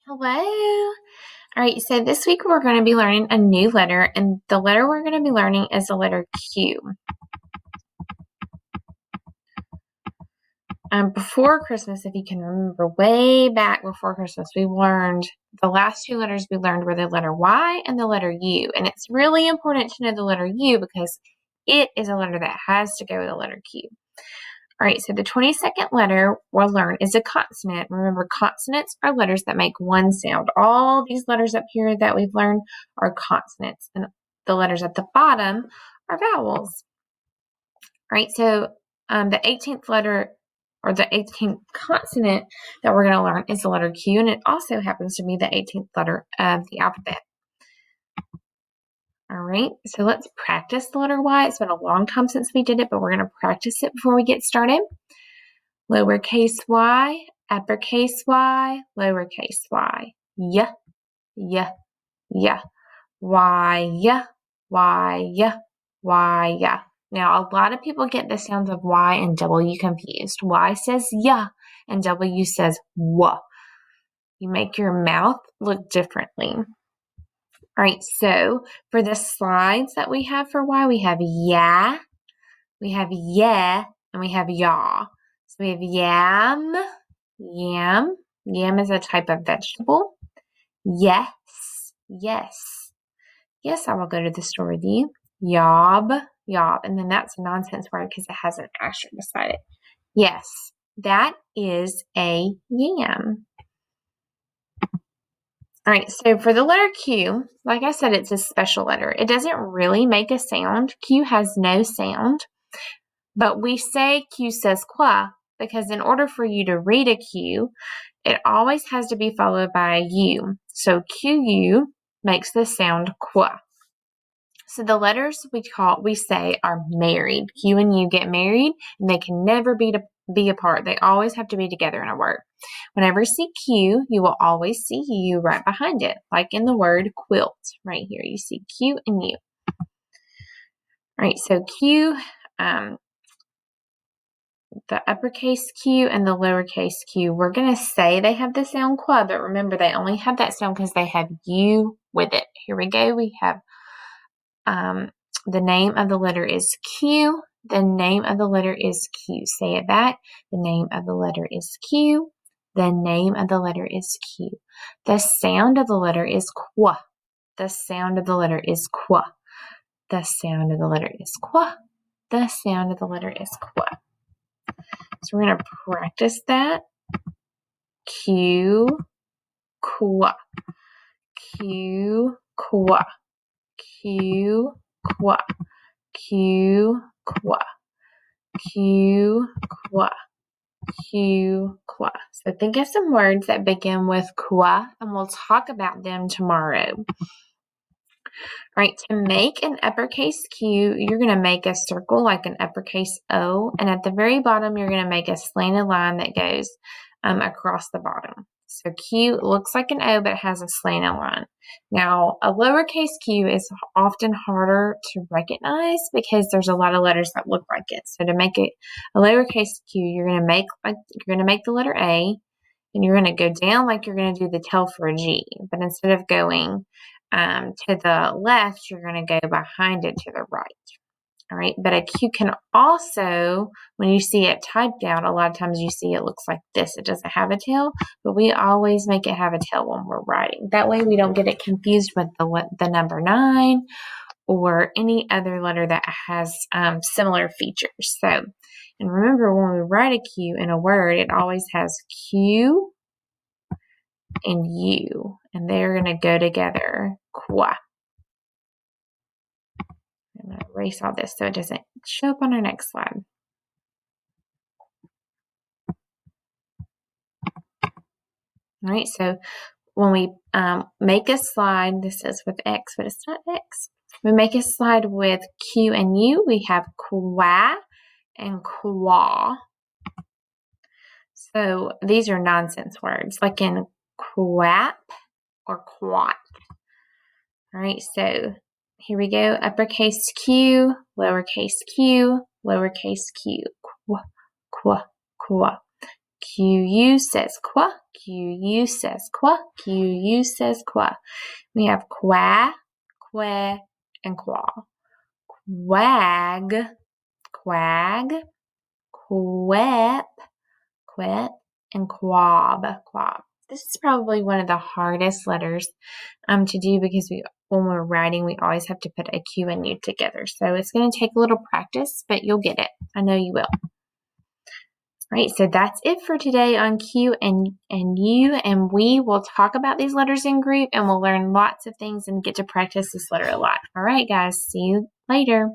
Hello. All right, so this week we're going to be learning a new letter, and the letter we're going to be learning is the letter Q. Before Christmas, if you can remember way back before Christmas, we learned the last two letters we learned were the letter Y and the letter U. And it's really important to know the letter U because it is a letter that has to go with the letter Q. All right, so the 22nd letter we'll learn is a consonant. Remember, consonants are letters that make one sound. All these letters up here that we've learned are consonants, and the letters at the bottom are vowels. All right, so the 18th letter or the 18th consonant that we're going to learn is the letter Q, and it also happens to be the 18th letter of the alphabet. All right, so let's practice the letter Y. It's been a long time since we did it, but we're going to practice it before we get started. Lowercase y, uppercase y, lowercase y. Y, y, y. Y, y, y. Now, a lot of people get the sounds of Y and W confused. Y says y, and W says w. You make your mouth look differently. All right, so for the slides that we have for Y, we have yeah, we have yeah, and we have yaw. So we have yam, yam. Yam is a type of vegetable. Yes, yes. Yes, I will go to the store with you. Yob, yob. And then that's a nonsense word because it has an asterisk beside it. Yes, that is a yam. All right, so for the letter Q, like I said, it's a special letter. It doesn't really make a sound. Q has no sound, but we say Q says qua because in order for you to read a Q, it always has to be followed by a U. So QU makes the sound qua. So the letters we say are married. Q and U get married, and they can never be apart. They always have to be together in a word. Whenever you see Q, you will always see U right behind it, like in the word quilt. Right here, you see Q and U. All right, so Q, the uppercase Q and the lowercase q, we're going to say they have the sound qua, but remember they only have that sound because they have U with it. Here we go. We have the name of the letter is Q. The name of the letter is Q. Say it back. The name of the letter is Q. The name of the letter is Q. The sound of the letter is qua. The sound of the letter is qua. The sound of the letter is qua. The sound of the letter is qua. So we're going to practice that. Q, qua. Q, qua. Q, qua. Q, qua. Q, qua. Q, qua. So think of some words that begin with qua, and we'll talk about them tomorrow. All right, to make an uppercase Q, you're going to make a circle like an uppercase O, and at the very bottom, you're going to make a slanted line that goes across the bottom. So Q looks like an O, but has a slanted line. Now, a lowercase q is often harder to recognize because there's a lot of letters that look like it. So to make it a lowercase q, you're going to make the letter A, and you're going to go down like you're going to do the tail for a G. But instead of going to the left, you're going to go behind it to the right. All right, but a Q can also, when you see it typed out, a lot of times you see it looks like this. It doesn't have a tail, but we always make it have a tail when we're writing. That way we don't get it confused with the number 9 or any other letter that has similar features. So, and remember when we write a Q in a word, it always has Q and U, and they're going to go together. Qua. I'm going to erase all this so it doesn't show up on our next slide. All right, so when we make a slide, this is with X, but it's not X. We make a slide with Q and U. We have qua and qua. So these are nonsense words, like in quap or quat. All right, so here we go. Uppercase Q, lowercase q, lowercase q. Qua, qua, qua. Q-U says qua. Q-U says qua. Q-U says qua. We have qua, que, and qua. Quag, quag, quep, quip, and quab, quab. This is probably one of the hardest letters to do because when we're writing, we always have to put a Q and U together. So it's going to take a little practice, but you'll get it. I know you will. All right, so that's it for today on Q and U, and we will talk about these letters in group, and we'll learn lots of things and get to practice this letter a lot. All right, guys, see you later.